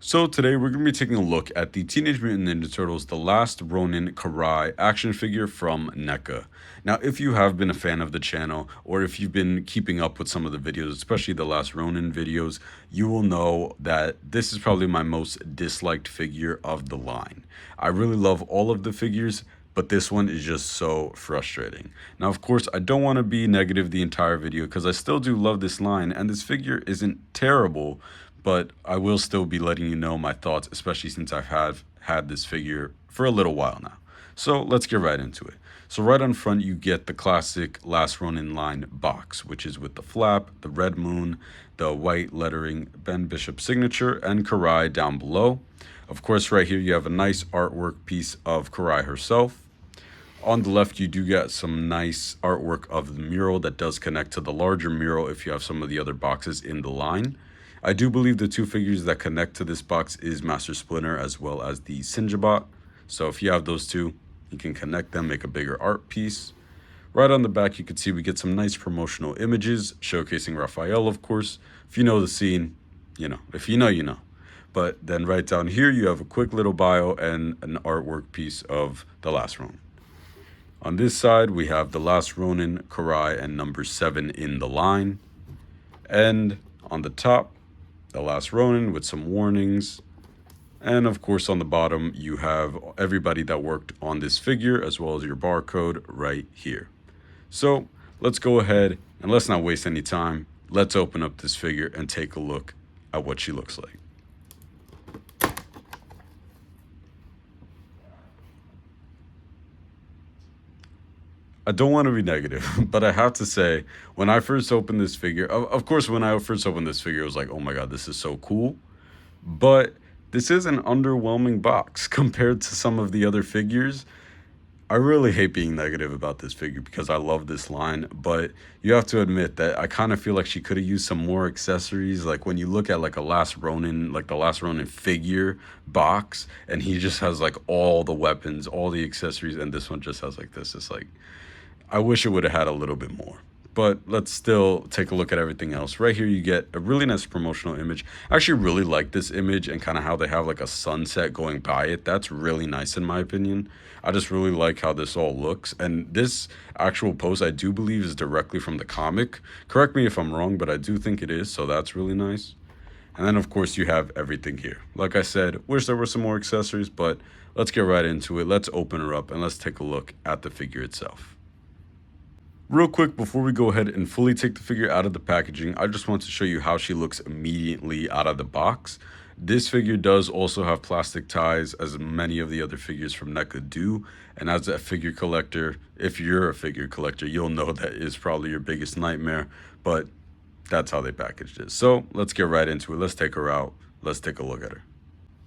So today we're going to be taking a look at the Teenage Mutant Ninja Turtles The Last Ronin Karai action figure from NECA. Now, if you have been a fan of the channel, or if you've been keeping up with some of the videos, especially the Last Ronin videos, you will know that this is probably my most disliked figure of the line. I really love all of the figures, but this one is just so frustrating. Now, of course, I don't want to be negative the entire video because I still do love this line, and this figure isn't terrible, but I will still be letting you know my thoughts, especially since I've had this figure for a little while now. So let's get right into it. So right on front, you get the classic Last Ronin line box, which is with the flap, the red moon, the white lettering, Ben Bishop's signature, and Karai down below. Of course, right here, you have a nice artwork piece of Karai herself. On the left, you do get some nice artwork of the mural that does connect to the larger mural if you have some of the other boxes in the line. I do believe the two figures that connect to this box is Master Splinter as well as the Sinjabot. So if you have those two, you can connect them, make a bigger art piece. Right on the back, you can see we get some nice promotional images showcasing Raphael, of course. If you know the scene, you know. If you know, you know. But then right down here, you have a quick little bio and an artwork piece of The Last Ronin. On this side, we have The Last Ronin, Karai, and number 7 in the line. And on the top, The Last Ronin with some warnings. And of course, on the bottom, you have everybody that worked on this figure as well as your barcode right here. So let's go ahead and let's not waste any time. Let's open up this figure and take a look at what she looks like. I don't want to be negative, but I have to say, when I first opened this figure, of course, when I first opened this figure, I was like, oh my God, this is so cool. But this is an underwhelming box compared to some of the other figures. I really hate being negative about this figure because I love this line, but you have to admit that I kind of feel like she could have used some more accessories. Like when you look at like a Last Ronin, like the Last Ronin figure box, and he just has like all the weapons, all the accessories, and this one just has like this. It's like, I wish it would have had a little bit more. But let's still take a look at everything else. Right here, you get a really nice promotional image. I actually really like this image and kind of how they have like a sunset going by it. That's really nice in my opinion. I just really like how this all looks. And this actual post, I do believe, is directly from the comic. Correct me if I'm wrong, but I do think it is. So that's really nice. And then, of course, you have everything here. Like I said, wish there were some more accessories, but let's get right into it. Let's open her up and let's take a look at the figure itself. Real quick, before we go ahead and fully take the figure out of the packaging, I just want to show you how she looks immediately out of the box. This figure does also have plastic ties, as many of the other figures from NECA do. And as a figure collector, if you're a figure collector, you'll know that is probably your biggest nightmare. But that's how they packaged it. So let's get right into it. Let's take her out. Let's take a look at her.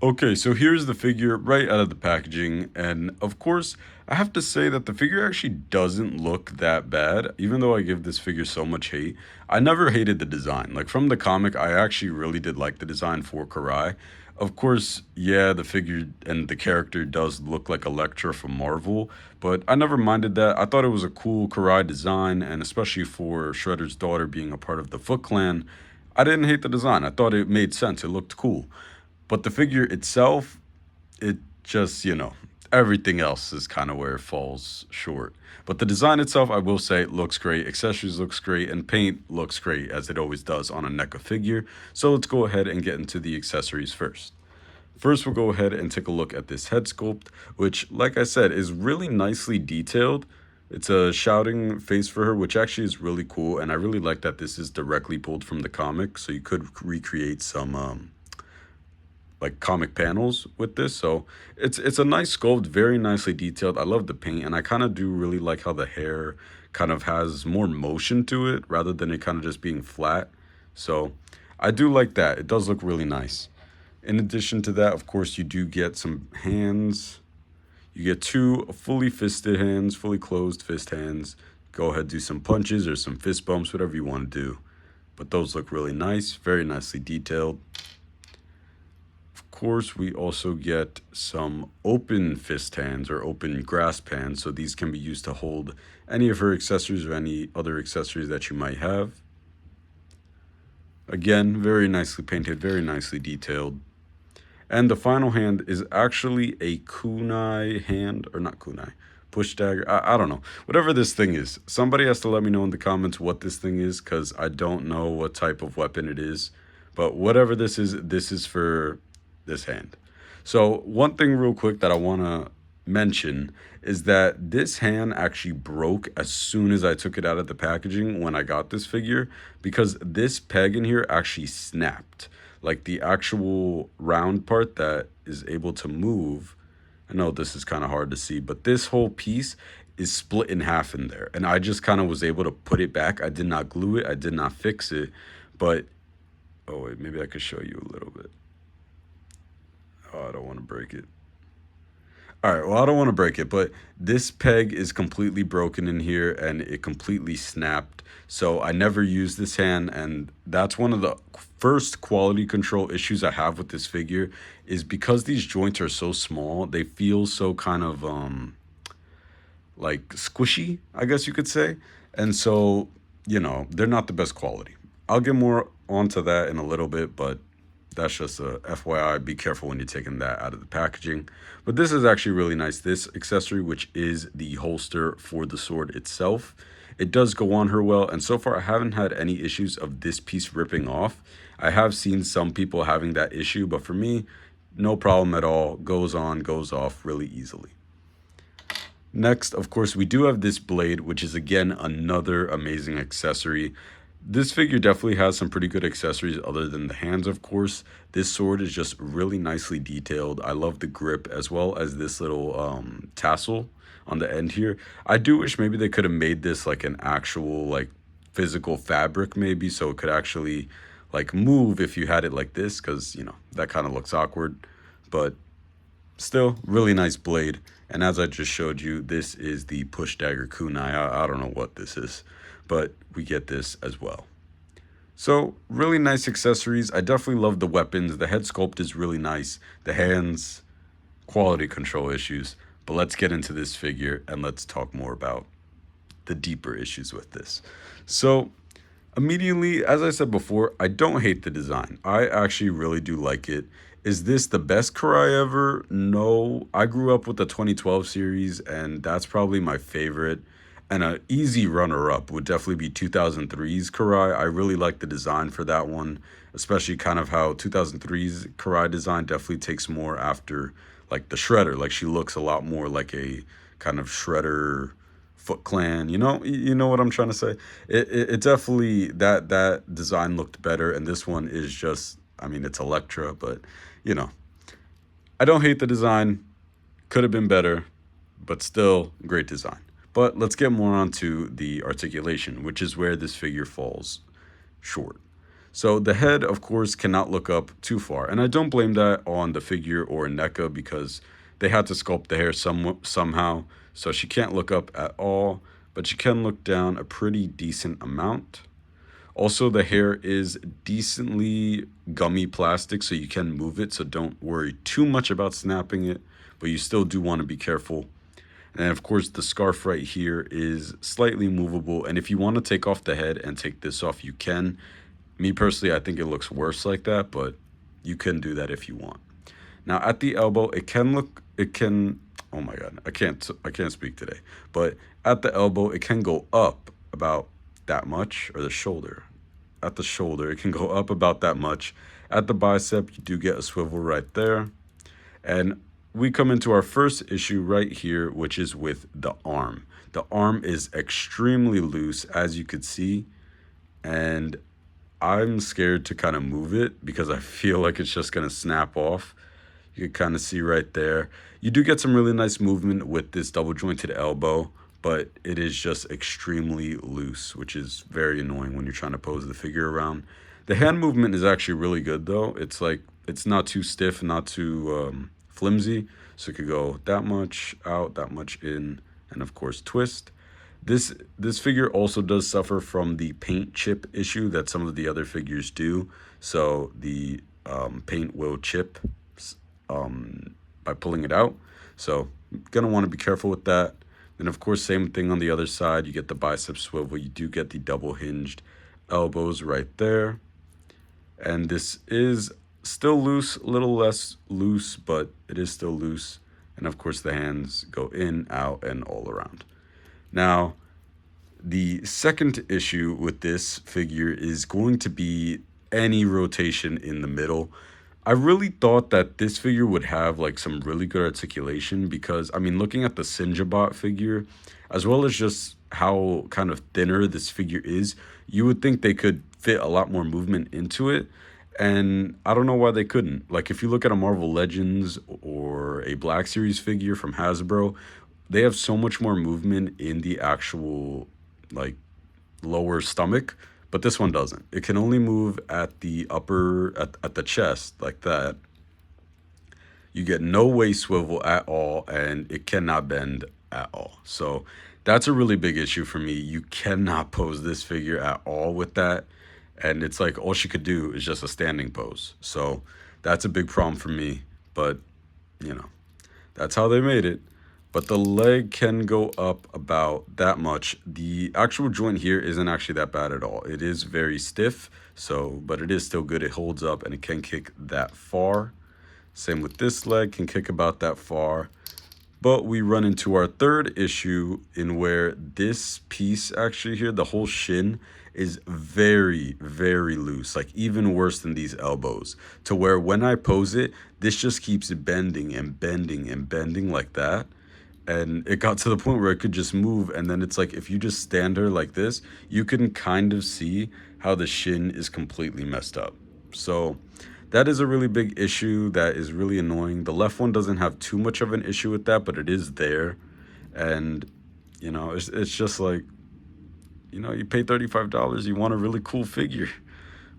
Okay, so here's the figure right out of the packaging, and of course, I have to say that the figure actually doesn't look that bad, even though I give this figure so much hate. I never hated the design. Like, from the comic, I actually really did like the design for Karai. Of course, yeah, the figure and the character does look like Elektra from Marvel, but I never minded that. I thought it was a cool Karai design, and especially for Shredder's daughter being a part of the Foot Clan, I didn't hate the design. I thought it made sense. It looked cool. But the figure itself, it just, everything else is kind of where it falls short. But the design itself, I will say, looks great. Accessories looks great, and paint looks great, as it always does on a NECA figure. So let's go ahead and get into the accessories first. First, we'll go ahead and take a look at this head sculpt, which, like I said, is really nicely detailed. It's a shouting face for her, which actually is really cool, and I really like that this is directly pulled from the comic, so you could recreate some like comic panels with this. So it's a nice sculpt, very nicely detailed. I love the paint, and I kind of do really like how the hair kind of has more motion to it rather than it kind of just being flat. So I do like that. It does look really nice. In addition to that, of course, you do get some hands. You get two fully fisted hands, fully closed fist hands. Go ahead, do some punches or some fist bumps, whatever you want to do. But those look really nice, very nicely detailed. Of course, we also get some open fist hands or open grasp hands, so these can be used to hold any of her accessories or any other accessories that you might have. Again, very nicely painted, very nicely detailed. And the final hand is actually a kunai hand, or not kunai, push dagger. I don't know. Whatever this thing is. Somebody has to let me know in the comments what this thing is, because I don't know what type of weapon it is. But whatever this is for this hand. So one thing real quick that I want to mention is that this hand actually broke as soon as I took it out of the packaging when I got this figure, because this peg in here actually snapped. Like the actual round part that is able to move. I know this is kind of hard to see, but this whole piece is split in half in there. And I just kind of was able to put it back. I did not glue it, I did not fix it. But, oh wait, maybe I could show you a little bit. Oh, I don't want to break it. All right, well, I don't want to break it, but this peg is completely broken in here and it completely snapped. So I never used this hand, and that's one of the first quality control issues I have with this figure, is because these joints are so small, they feel so kind of like squishy, I guess you could say. And so, they're not the best quality. I'll get more onto that in a little bit, but that's just a FYI. Be careful when you're taking that out of the packaging. But this is actually really nice. This accessory, which is the holster for the sword itself, it does go on her well. And so far, I haven't had any issues of this piece ripping off. I have seen some people having that issue, but for me, no problem at all. Goes on, goes off really easily. Next, of course, we do have this blade, which is again another amazing accessory. This figure definitely has some pretty good accessories other than the hands, of course. This sword is just really nicely detailed. I love the grip, as well as this little tassel on the end here. I do wish maybe they could have made this like an actual like physical fabric, maybe, so it could actually like move if you had it like this, because that kind of looks awkward. But still, really nice blade. And as I just showed you, this is the push dagger kunai. I don't know what this is, but we get this as well. So really nice accessories. I definitely love the weapons. The head sculpt is really nice. The hands, quality control issues. But let's get into this figure and let's talk more about the deeper issues with this. So immediately, as I said before, I don't hate the design. I actually really do like it. Is this the best Karai ever? No. I grew up with the 2012 series, and that's probably my favorite. And an easy runner-up would definitely be 2003's Karai. I really like the design for that one, especially kind of how 2003's Karai design definitely takes more after like the Shredder. Like she looks a lot more like a kind of Shredder Foot Clan. You know what I'm trying to say. It definitely, that design looked better, and this one is just, I mean, it's Electra, but I don't hate the design. Could have been better, but still great design. But let's get more onto the articulation, which is where this figure falls short. So the head, of course, cannot look up too far. And I don't blame that on the figure or NECA, because they had to sculpt the hair somehow. So she can't look up at all, but she can look down a pretty decent amount. Also, the hair is decently gummy plastic, so you can move it. So don't worry too much about snapping it, but you still do want to be careful. And of course, the scarf right here is slightly movable. And if you want to take off the head and take this off, you can. Me personally, I think it looks worse like that, but you can do that if you want. Now at the elbow, oh my God, I can't speak today. But at the elbow, it can go up about that much, or the shoulder. At the shoulder, it can go up about that much. At the bicep, you do get a swivel right there. And we come into our first issue right here, which is with the arm. The arm is extremely loose, as you could see, and I'm scared to kind of move it because I feel like it's just going to snap off. You can kind of see right there. You do get some really nice movement with this double jointed elbow, but it is just extremely loose, which is very annoying when you're trying to pose the figure around. The hand movement is actually really good though. It's like, it's not too stiff, not too flimsy. So it could go that much out, that much in, and of course twist. This figure also does suffer from the paint chip issue that some of the other figures do. So the paint will chip by pulling it out. So gonna want to be careful with that. And of course, same thing on the other side. You get the bicep swivel. You do get the double hinged elbows right there. And this is Still loose, a little less loose, but it is still loose. And of course, the hands go in, out, and all around. Now, the second issue with this figure is going to be any rotation in the middle. I really thought that this figure would have like some really good articulation because I mean, looking at the Sinjabot figure, as well as just how kind of thinner this figure is, you would think they could fit a lot more movement into it. And I don't know why they couldn't. Like, if you look at a Marvel Legends or a Black Series figure from Hasbro, they have so much more movement in the actual, like, lower stomach, but this one doesn't. It can only move at the at the chest, like that. You get no waist swivel at all, and it cannot bend at all. So that's a really big issue for me. You cannot pose this figure at all with that. And it's like all she could do is just a standing pose. So that's a big problem for me. But, you know, that's how they made it. But the leg can go up about that much. The actual joint here isn't actually that bad at all. It is very stiff, so but it is still good. It holds up and it can kick that far. Same with this leg, can kick about that far. But we run into our third issue in where this piece actually here, the whole shin, is very, very loose, like even worse than these elbows, to where when I pose it, this just keeps bending and bending and bending like that. And it got to the point where it could just move. And then it's like, if you just stand her like this, you can kind of see how the shin is completely messed up. So that is a really big issue that is really annoying. The left one doesn't have too much of an issue with that, but it is there. And, you know, it's just like, you know, you pay $35, you want a really cool figure.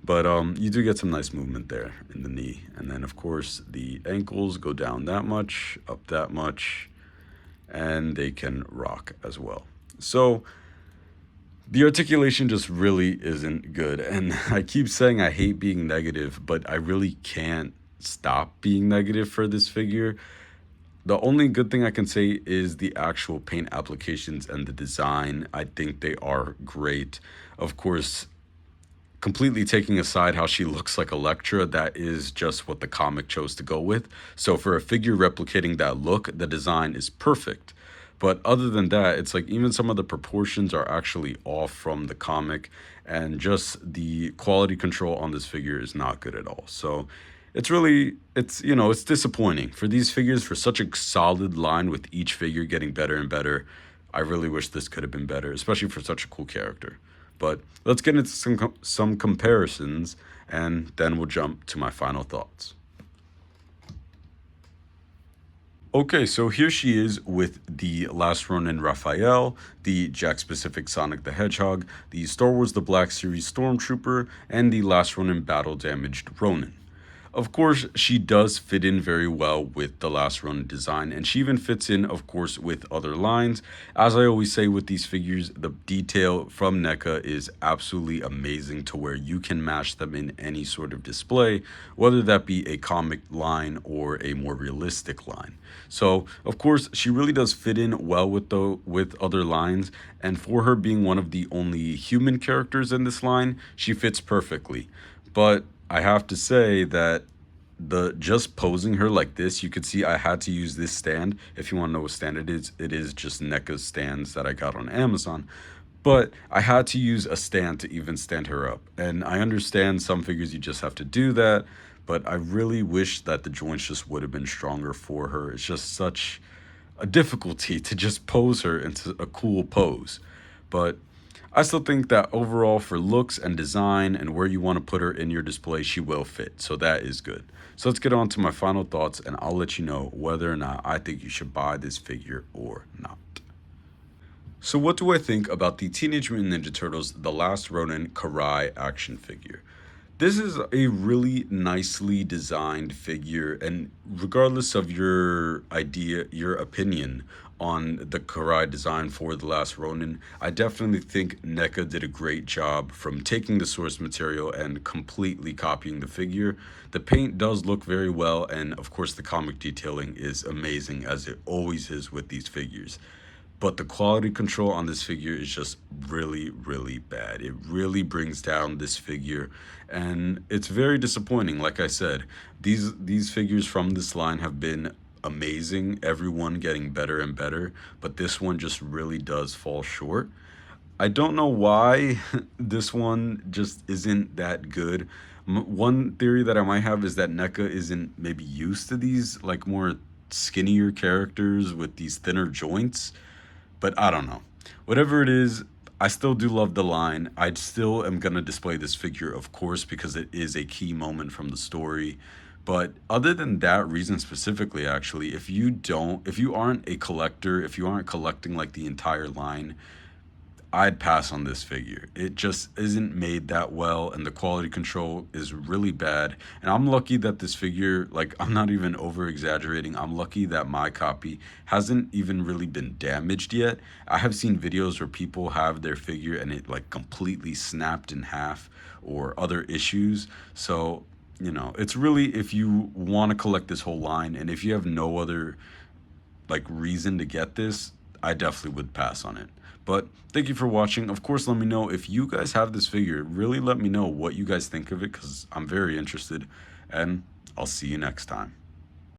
But you do get some nice movement there in the knee. And then, of course, the ankles go down that much, up that much, and they can rock as well. So the articulation just really isn't good. And I keep saying I hate being negative, but I really can't stop being negative for this figure. The only good thing I can say is the actual paint applications and the design. I think they are great. Of course, completely taking aside how she looks like Elektra, that is just what the comic chose to go with. So for a figure replicating that look, the design is perfect. But other than that, it's like even some of the proportions are actually off from the comic, and just the quality control on this figure is not good at all. So it's really, it's, you know, it's disappointing for these figures, for such a solid line with each figure getting better and better. I really wish this could have been better, especially for such a cool character. But let's get into some comparisons, and then we'll jump to my final thoughts. Okay, so here she is with the Last Ronin Raphael, the Jack Specific Sonic the Hedgehog, the Star Wars The Black Series Stormtrooper, and the Last Ronin Battle Damaged Ronin. Of course, she does fit in very well with the Last Ronin design, and she even fits in, of course, with other lines. As I always say with these figures, the detail from NECA is absolutely amazing, to where you can match them in any sort of display, whether that be a comic line or a more realistic line. So, of course, she really does fit in well with other lines, and for her being one of the only human characters in this line, she fits perfectly. But I have to say that the just posing her like this, you could see I had to use this stand. If you want to know what stand it is just NECA's stands that I got on Amazon. But I had to use a stand to even stand her up. And I understand some figures you just have to do that, but I really wish that the joints just would have been stronger for her. It's just such a difficulty to just pose her into a cool pose. But I still think that overall, for looks and design and where you want to put her in your display, she will fit. So that is good. So let's get on to my final thoughts, and I'll let you know whether or not I think you should buy this figure or not. So what do I think about the Teenage Mutant Ninja Turtles The Last Ronin Karai action figure? This is a really nicely designed figure, and regardless of your idea, your opinion on the Karai design for The Last Ronin, I definitely think NECA did a great job from taking the source material and completely copying the figure. The paint does look very well, and of course the comic detailing is amazing, as it always is with these figures. but the quality control on this figure is just really, really bad. It really brings down this figure, and it's very disappointing. Like I said, these figures from this line have been amazing, everyone getting better and better, but this one just really does fall short. I don't know why this one just isn't that good. One theory that I might have is that NECA isn't maybe used to these like more skinnier characters with these thinner joints, but I don't know. Whatever it is, I still do love the line. I still am going to display this figure, of course, because it is a key moment from the story. But other than that reason specifically, actually, if you aren't a collector, if you aren't collecting like the entire line, I'd pass on this figure. It just isn't made that well, and the quality control is really bad. And I'm lucky that this figure, like, I'm not even over exaggerating. I'm lucky that my copy hasn't even really been damaged yet. I have seen videos where people have their figure and it, like, completely snapped in half or other issues. So, you know, it's really if you want to collect this whole line and if you have no other like reason to get this, I definitely would pass on it. But thank you for watching. Of course, let me know if you guys have this figure. Really let me know what you guys think of it because I'm very interested. And I'll see you next time.